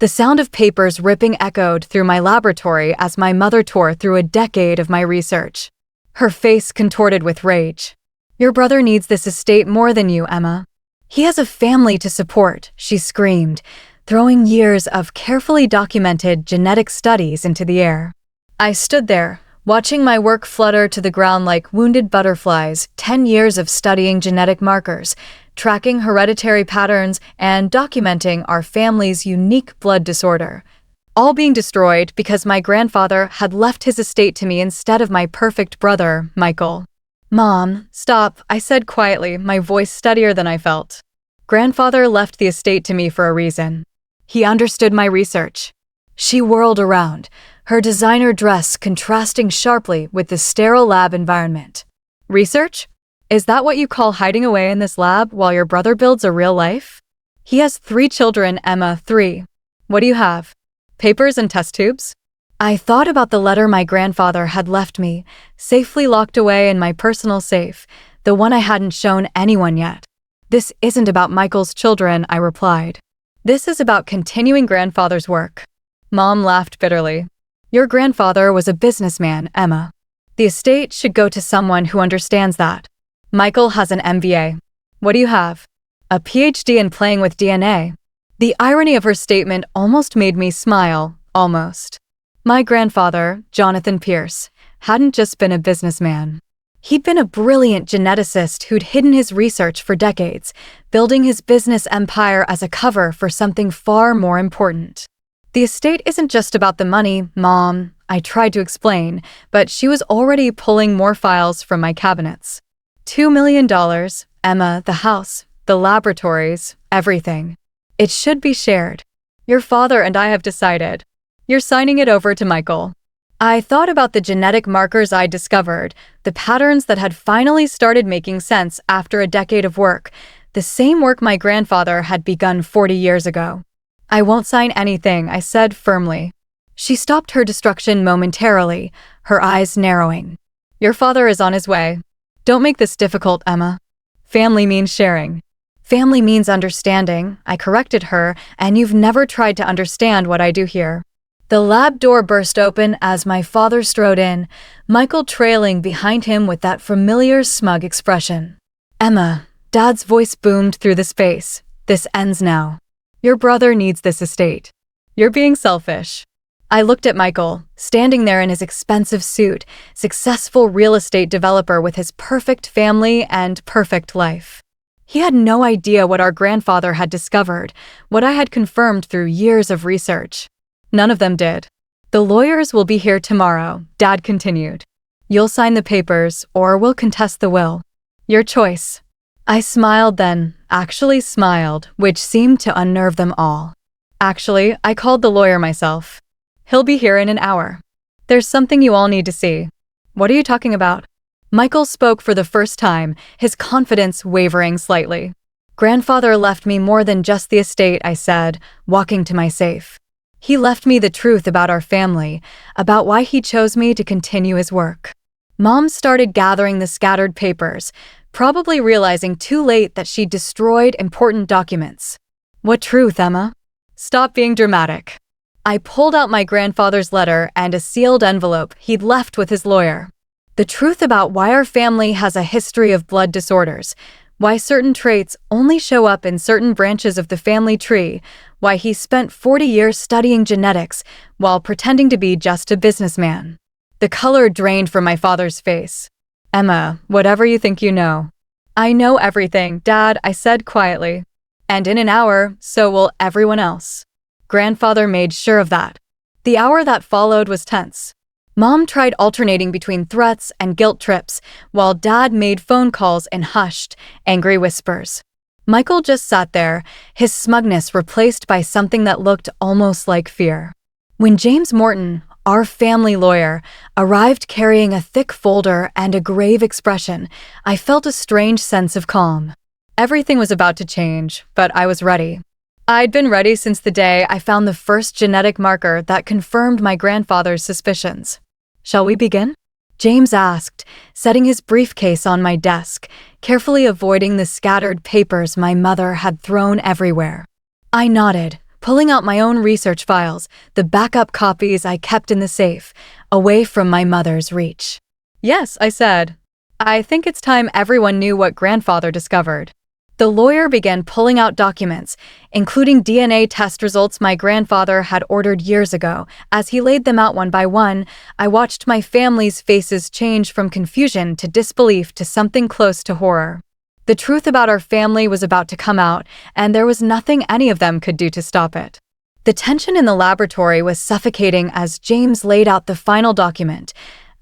The sound of papers ripping echoed through my laboratory as my mother tore through a decade of my research. Her face contorted with rage. "Your brother needs this estate more than you, Emma. He has a family to support," she screamed, throwing years of carefully documented genetic studies into the air. I stood there, watching my work flutter to the ground like wounded butterflies. 10 years of studying genetic markers, tracking hereditary patterns, and documenting our family's unique blood disorder, all being destroyed because my grandfather had left his estate to me instead of my perfect brother, Michael. "Mom, stop," I said quietly, my voice steadier than I felt. "Grandfather left the estate to me for a reason. He understood my research." She whirled around, her designer dress contrasting sharply with the sterile lab environment. "Research? Is that what you call hiding away in this lab while your brother builds a real life? He has 3 children, Emma, 3. What do you have? Papers and test tubes?" I thought about the letter my grandfather had left me, safely locked away in my personal safe, the one I hadn't shown anyone yet. "This isn't about Michael's children," I replied. "This is about continuing grandfather's work." Mom laughed bitterly. "Your grandfather was a businessman, Emma. The estate should go to someone who understands that. Michael has an MBA. What do you have? A PhD in playing with DNA." The irony of her statement almost made me smile, almost. My grandfather, Jonathan Pierce, hadn't just been a businessman. He'd been a brilliant geneticist who'd hidden his research for decades, building his business empire as a cover for something far more important. "The estate isn't just about the money, Mom," I tried to explain, but she was already pulling more files from my cabinets. $2 million, Emma, the house, the laboratories, everything. It should be shared. Your father and I have decided. You're signing it over to Michael." I thought about the genetic markers I'd discovered, the patterns that had finally started making sense after a decade of work, the same work my grandfather had begun 40 years ago. "I won't sign anything," I said firmly. She stopped her destruction momentarily, her eyes narrowing. "Your father is on his way. Don't make this difficult, Emma. Family means sharing." "Family means understanding," I corrected her, "and you've never tried to understand what I do here." The lab door burst open as my father strode in, Michael trailing behind him with that familiar smug expression. "Emma," Dad's voice boomed through the space, "this ends now. Your brother needs this estate. You're being selfish." I looked at Michael, standing there in his expensive suit, successful real estate developer with his perfect family and perfect life. He had no idea what our grandfather had discovered, what I had confirmed through years of research. None of them did. "The lawyers will be here tomorrow," Dad continued. "You'll sign the papers, or we'll contest the will. Your choice." I smiled then, actually smiled, which seemed to unnerve them all. "Actually, I called the lawyer myself. He'll be here in an hour. There's something you all need to see." "What are you talking about?" Michael spoke for the first time, his confidence wavering slightly. "Grandfather left me more than just the estate," I said, walking to my safe. "He left me the truth about our family, about why he chose me to continue his work." Mom started gathering the scattered papers, probably realizing too late that she'd destroyed important documents. "What truth, Emma?" "Stop being dramatic." I pulled out my grandfather's letter and a sealed envelope he'd left with his lawyer. "The truth about why our family has a history of blood disorders, why certain traits only show up in certain branches of the family tree, why he spent 40 years studying genetics while pretending to be just a businessman." The color drained from my father's face. "Emma, whatever you think you know." "I know everything, Dad," I said quietly. "And in an hour, so will everyone else." Grandfather made sure of that. The hour that followed was tense. Mom tried alternating between threats and guilt trips, while Dad made phone calls in hushed, angry whispers. Michael just sat there, his smugness replaced by something that looked almost like fear. When James Morton, our family lawyer, arrived carrying a thick folder and a grave expression, I felt a strange sense of calm. Everything was about to change, but I was ready. I'd been ready since the day I found the first genetic marker that confirmed my grandfather's suspicions. "Shall we begin?" James asked, setting his briefcase on my desk, carefully avoiding the scattered papers my mother had thrown everywhere. I nodded, pulling out my own research files, the backup copies I kept in the safe, away from my mother's reach. Yes, I said. I think it's time everyone knew what grandfather discovered. The lawyer began pulling out documents, including DNA test results my grandfather had ordered years ago. As he laid them out one by one, I watched my family's faces change from confusion to disbelief to something close to horror. The truth about our family was about to come out, and there was nothing any of them could do to stop it. The tension in the laboratory was suffocating as James laid out the final document,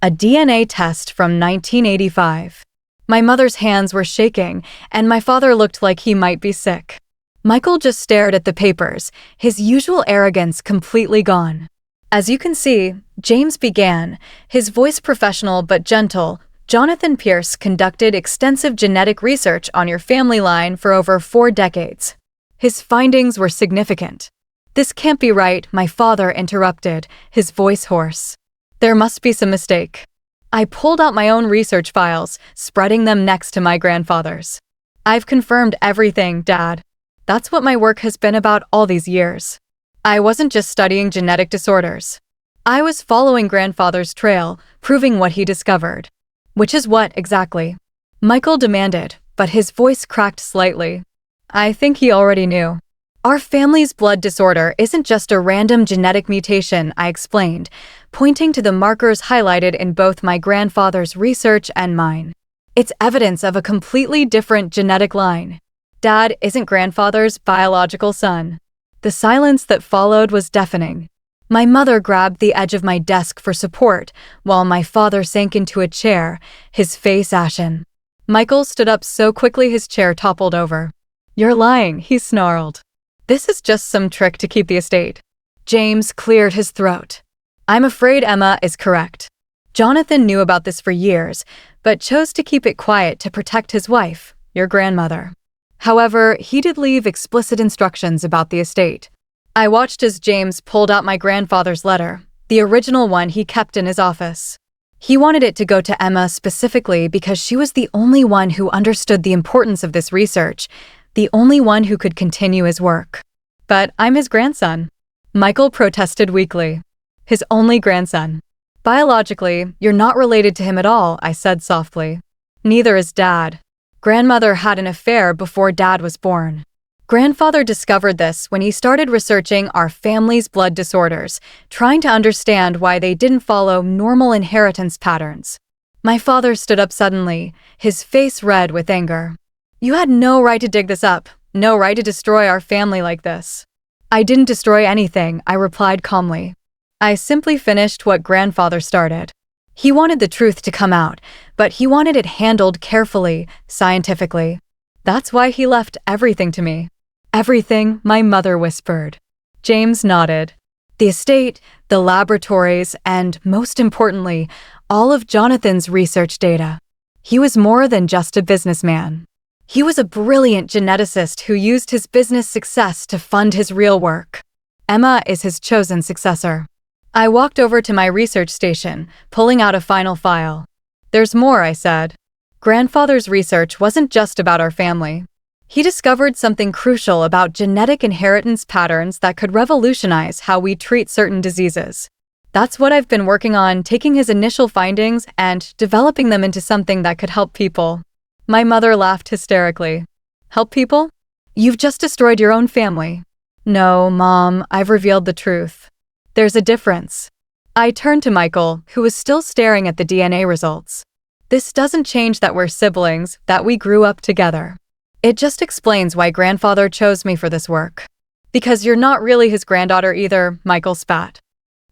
a DNA test from 1985. My mother's hands were shaking, and my father looked like he might be sick. Michael just stared at the papers, his usual arrogance completely gone. As you can see, James began, his voice professional but gentle. Jonathan Pierce conducted extensive genetic research on your family line for over 4 decades. His findings were significant. This can't be right, my father interrupted, his voice hoarse. There must be some mistake. I pulled out my own research files, spreading them next to my grandfather's. I've confirmed everything, Dad. That's what my work has been about all these years. I wasn't just studying genetic disorders. I was following grandfather's trail, proving what he discovered. Which is what, exactly? Michael demanded, but his voice cracked slightly. I think he already knew. Our family's blood disorder isn't just a random genetic mutation, I explained, pointing to the markers highlighted in both my grandfather's research and mine. It's evidence of a completely different genetic line. Dad isn't grandfather's biological son. The silence that followed was deafening. My mother grabbed the edge of my desk for support, while my father sank into a chair, his face ashen. Michael stood up so quickly his chair toppled over. You're lying, he snarled. This is just some trick to keep the estate. James cleared his throat. I'm afraid Emma is correct. Jonathan knew about this for years, but chose to keep it quiet to protect his wife, your grandmother. However, he did leave explicit instructions about the estate. I watched as James pulled out my grandfather's letter, the original one he kept in his office. He wanted it to go to Emma specifically because she was the only one who understood the importance of this research, the only one who could continue his work. But I'm his grandson. Michael protested weakly. His only grandson. Biologically, you're not related to him at all, I said softly. Neither is Dad. Grandmother had an affair before Dad was born. Grandfather discovered this when he started researching our family's blood disorders, trying to understand why they didn't follow normal inheritance patterns. My father stood up suddenly, his face red with anger. You had no right to dig this up, no right to destroy our family like this. I didn't destroy anything, I replied calmly. I simply finished what grandfather started. He wanted the truth to come out, but he wanted it handled carefully, scientifically. That's why he left everything to me. Everything, my mother whispered. James nodded. The estate, the laboratories, and, most importantly, all of Jonathan's research data. He was more than just a businessman. He was a brilliant geneticist who used his business success to fund his real work. Emma is his chosen successor. I walked over to my research station, pulling out a final file. There's more, I said. Grandfather's research wasn't just about our family. He discovered something crucial about genetic inheritance patterns that could revolutionize how we treat certain diseases. That's what I've been working on, taking his initial findings and developing them into something that could help people. My mother laughed hysterically. Help people? You've just destroyed your own family. No, Mom, I've revealed the truth. There's a difference. I turned to Michael, who was still staring at the DNA results. This doesn't change that we're siblings, that we grew up together. It just explains why grandfather chose me for this work. Because you're not really his granddaughter either, Michael spat.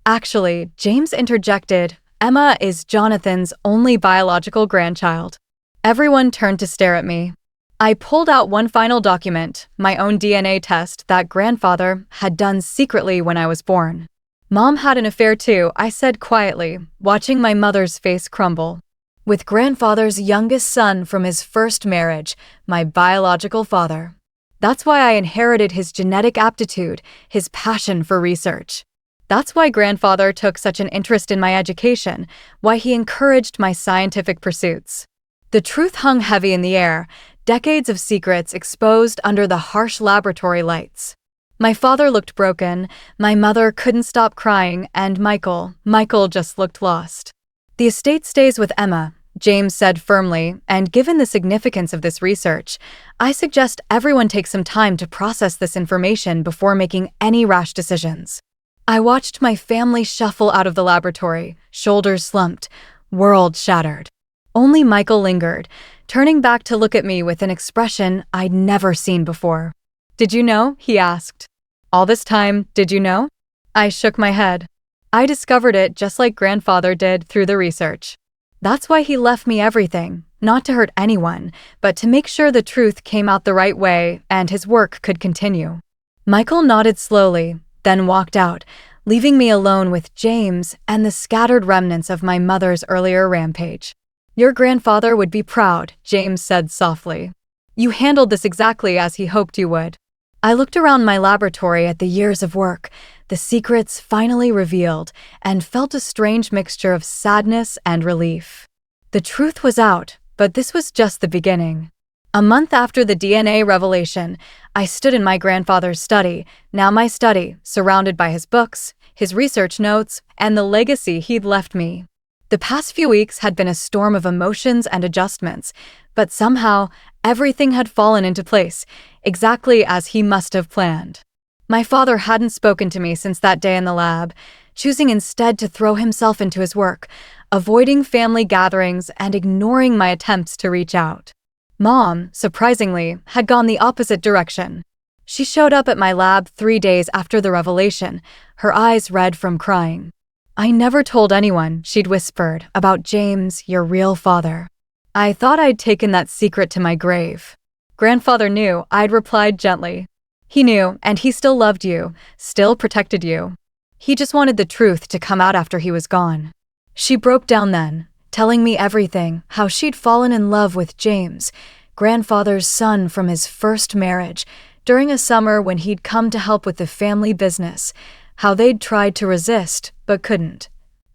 Actually, James interjected, Emma is Jonathan's only biological grandchild. Everyone turned to stare at me. I pulled out one final document, my own DNA test that grandfather had done secretly when I was born. Mom had an affair too, I said quietly, watching my mother's face crumble. With grandfather's youngest son from his first marriage, my biological father. That's why I inherited his genetic aptitude, his passion for research. That's why grandfather took such an interest in my education, why he encouraged my scientific pursuits. The truth hung heavy in the air, decades of secrets exposed under the harsh laboratory lights. My father looked broken, my mother couldn't stop crying, and Michael just looked lost. The estate stays with Emma, James said firmly, and given the significance of this research, I suggest everyone take some time to process this information before making any rash decisions. I watched my family shuffle out of the laboratory, shoulders slumped, world shattered. Only Michael lingered, turning back to look at me with an expression I'd never seen before. "Did you know?" he asked. "All this time, did you know?" I shook my head. I discovered it just like grandfather did through the research. That's why he left me everything, not to hurt anyone, but to make sure the truth came out the right way and his work could continue. Michael nodded slowly, then walked out, leaving me alone with James and the scattered remnants of my mother's earlier rampage. "Your grandfather would be proud," James said softly. "You handled this exactly as he hoped you would." I looked around my laboratory at the years of work, the secrets finally revealed, and felt a strange mixture of sadness and relief. The truth was out, but this was just the beginning. A month after the DNA revelation, I stood in my grandfather's study, now my study, surrounded by his books, his research notes, and the legacy he'd left me. The past few weeks had been a storm of emotions and adjustments, but somehow everything had fallen into place, exactly as he must have planned. My father hadn't spoken to me since that day in the lab, choosing instead to throw himself into his work, avoiding family gatherings and ignoring my attempts to reach out. Mom, surprisingly, had gone the opposite direction. She showed up at my lab 3 days after the revelation, her eyes red from crying. "I never told anyone," she'd whispered, "about James, your real father. I thought I'd taken that secret to my grave." "Grandfather knew," I'd replied gently. "He knew, and he still loved you, still protected you. He just wanted the truth to come out after he was gone." She broke down then, telling me everything, how she'd fallen in love with James, grandfather's son from his first marriage, during a summer when he'd come to help with the family business, how they'd tried to resist, but couldn't.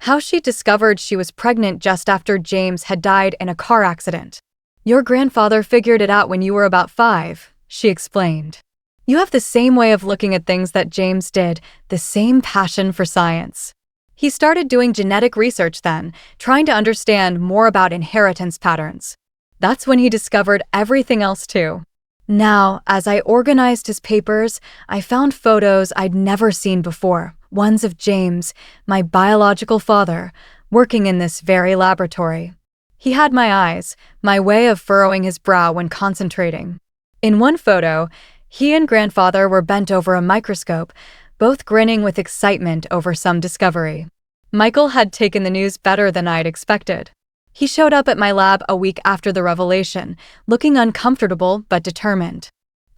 How she discovered she was pregnant just after James had died in a car accident. "Your grandfather figured it out when you were about 5, she explained. "You have the same way of looking at things that James did, the same passion for science." He started doing genetic research then, trying to understand more about inheritance patterns. That's when he discovered everything else too. Now, as I organized his papers, I found photos I'd never seen before, ones of James, my biological father, working in this very laboratory. He had my eyes, my way of furrowing his brow when concentrating. In one photo, he and grandfather were bent over a microscope, both grinning with excitement over some discovery. Michael had taken the news better than I'd expected. He showed up at my lab a week after the revelation, looking uncomfortable but determined.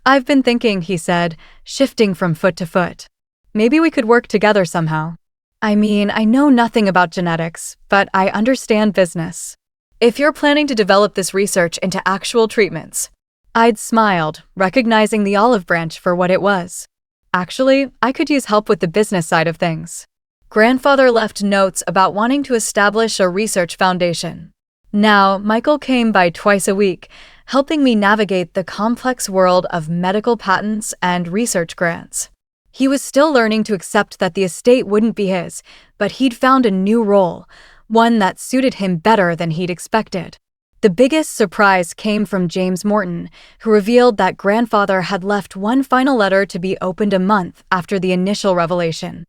"I've been thinking," he said, shifting from foot to foot. "Maybe we could work together somehow. I mean, I know nothing about genetics, but I understand business. If you're planning to develop this research into actual treatments." I'd smiled, recognizing the olive branch for what it was. Actually, I could use help with the business side of things. Grandfather left notes about wanting to establish a research foundation. Now, Michael came by twice a week, helping me navigate the complex world of medical patents and research grants. He was still learning to accept that the estate wouldn't be his, but he'd found a new role, one that suited him better than he'd expected. The biggest surprise came from James Morton, who revealed that grandfather had left one final letter to be opened a month after the initial revelation.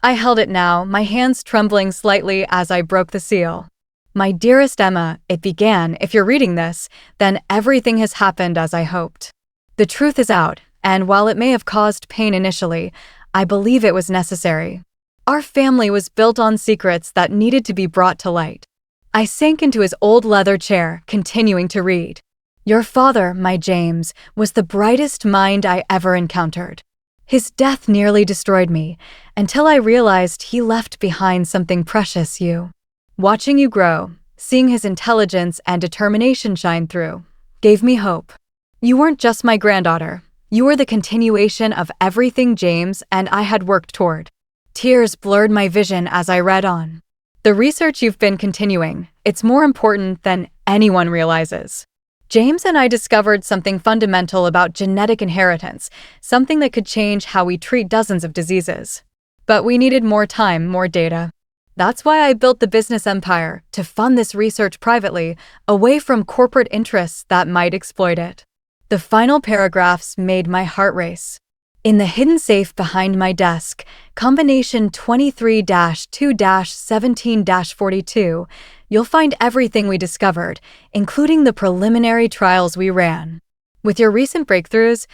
I held it now, my hands trembling slightly as I broke the seal. "My dearest Emma," it began, "if you're reading this, then everything has happened as I hoped. The truth is out, and while it may have caused pain initially, I believe it was necessary. Our family was built on secrets that needed to be brought to light." I sank into his old leather chair, continuing to read. "Your father, my James, was the brightest mind I ever encountered. His death nearly destroyed me, until I realized he left behind something precious, you. Watching you grow, seeing his intelligence and determination shine through, gave me hope. You weren't just my granddaughter. You were the continuation of everything James and I had worked toward." Tears blurred my vision as I read on. "The research you've been continuing, it's more important than anyone realizes. James and I discovered something fundamental about genetic inheritance, something that could change how we treat dozens of diseases. But we needed more time, more data. That's why I built the business empire, to fund this research privately, away from corporate interests that might exploit it. The final paragraphs made my heart race. In the hidden safe behind my desk, combination 23-2-17-42, you'll find everything we discovered, including the preliminary trials we ran. With your recent breakthroughs,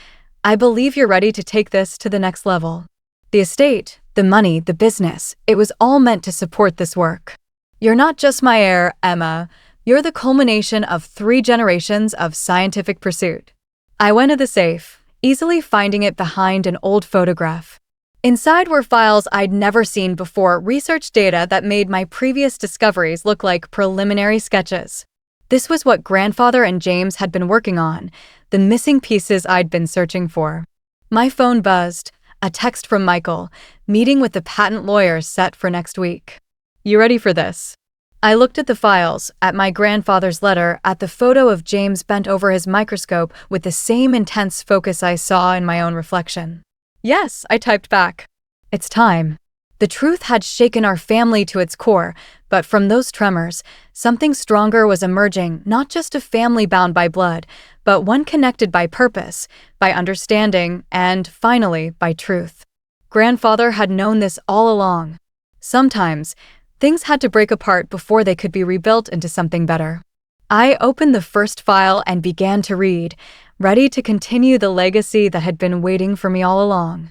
I believe you're ready to take this to the next level. The estate, the money, the business, it was all meant to support this work. You're not just my heir, Emma. You're the culmination of 3 generations of scientific pursuit. I went to the safe, easily finding it behind an old photograph. Inside were files I'd never seen before, research data that made my previous discoveries look like preliminary sketches. This was what Grandfather and James had been working on, the missing pieces I'd been searching for. My phone buzzed, a text from Michael, meeting with the patent lawyers set for next week. You ready for this? I looked at the files, at my grandfather's letter, at the photo of James bent over his microscope with the same intense focus I saw in my own reflection. Yes, I typed back. It's time. The truth had shaken our family to its core, but from those tremors, something stronger was emerging, not just a family bound by blood, but one connected by purpose, by understanding, and, finally, by truth. Grandfather had known this all along. Sometimes, things had to break apart before they could be rebuilt into something better. I opened the first file and began to read, ready to continue the legacy that had been waiting for me all along.